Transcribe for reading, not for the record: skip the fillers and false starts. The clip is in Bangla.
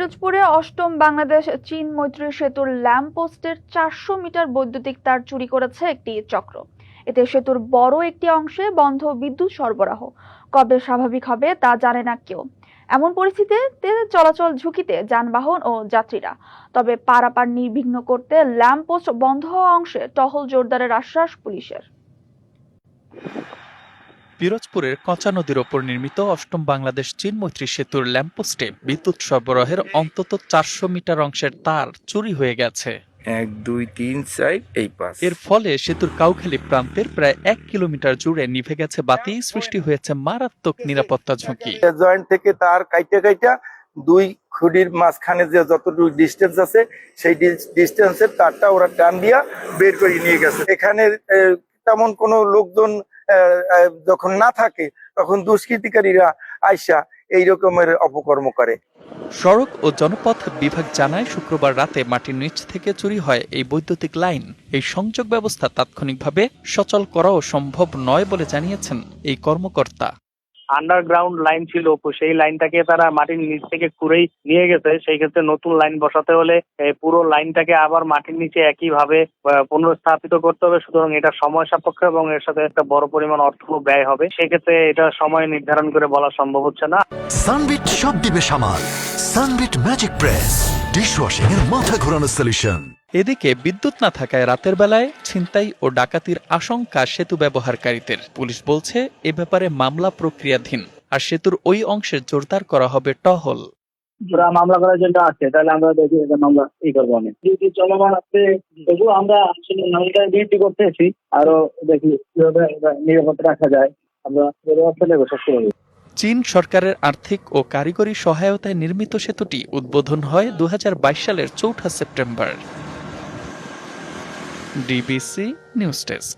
পিরোজপুরে অষ্টম বাংলাদেশ চীন মৈত্রী সেতুর ল্যাম্পপোস্টের 400 মিটার বৈদ্যুতিক তার চুরি করেছে একটি চক্র। এতে সেতুর বড় একটি অংশে বন্ধ বিদ্যুৎ সরবরাহ কবে স্বাভাবিক হবে তা জানে না কেউ। এমন পরিস্থিতিতে চলাচল ঝুঁকিতে যানবাহন ও যাত্রীরা। তবে পারাপার নির্বিঘ্ন করতে ল্যাম্পপোস্ট বন্ধ হওয়া অংশে টহল জোরদারের আশ্বাস পুলিশের। পিরোজপুরের কচা নদীর ওপর নির্মিত অষ্টম বাংলাদেশ চীন মৈত্রী সেতুর ল্যাম্পপোস্টে বিদ্যুৎ সরবরাহের অন্তত 400 মিটার অংশের তার চুরি হয়ে গেছে। 1 2 3 4 এই 5 এর ফলে সেতুর কাউখালী প্রান্তের প্রায় 1 কিলোমিটার জুড়ে নিভে গেছে বাতি, সৃষ্টি হয়েছে মারাত্মক নিরাপত্তা ঝুঁকি। জয়েন্ট থেকে তার কাইটা দুই খুঁটির মাঝখানে যে যতটুকু ডিস্টেন্স আছে সেই ডিস্টেন্সের তারটা ওরা টান দিয়া বের করে নিয়ে গেছে। এখানে তেমন কোনো লোকজন যখন না থাকে তখন দুষ্কৃতিকারীরা আইসা এই রকমের অপকর্ম করে। সড়ক ও জনপথ বিভাগ জানায়, শুক্রবার রাতে মাটির নিচ থেকে চুরি হয় এই বৈদ্যুতিক লাইন। এই সংযোগ ব্যবস্থা তাৎক্ষণিকভাবে সচল করাও সম্ভব নয় বলে জানিয়েছেন এই কর্মকর্তা। আন্ডারগ্রাউন্ড লাইন ছিল, সেই লাইনটাকে তারা মাটির নিচ থেকে খুঁড়েই নিয়ে গেছে। সেই ক্ষেত্রে নতুন লাইন বসাতে হলে পুরো লাইনটাকে আবার মাটির নিচে একইভাবে পুনঃস্থাপিত করতে হবে। সুতরাং এটা সময় সাপেক্ষ এবং এর সাথে একটা বড় পরিমাণ অর্থ ব্যয় হবে। সেক্ষেত্রে এটা সময় নির্ধারণ করে বলা সম্ভব হচ্ছে না। সানবিট সব দিবে সামাল। সানবিট ম্যাজিক প্রেস ডিশওয়াশিং এর মাথা ঘোরানো সলিউশন। এদিকে বিদ্যুৎ না থাকায় রাতের বেলায় ছিনতাই ও ডাকাতির আশঙ্কা সেতু ব্যবহারকারীদের। পুলিশ বলছে এ ব্যাপারে মামলা প্রক্রিয়াধীন, আর সেতুর ওই অংশে জোরদার করা হবে টহল। যারা মামলা করার জন্য আছে তাহলে আমরা দেখি মামলা করবো। আমি ডিউটি চলমান আছে, তবু আমরা আসলে মামলাটা ডিউটি করতেছি, আরো দেখি কিভাবে নিরাপত্তা রাখা যায়। আমরা চীন সরকারের আর্থিক ও কারিগরি সহায়তায় নির্মিত সেতুটি উদ্বোধন হয় 2022 সালের 4 সেপ্টেম্বর। DBC news desk.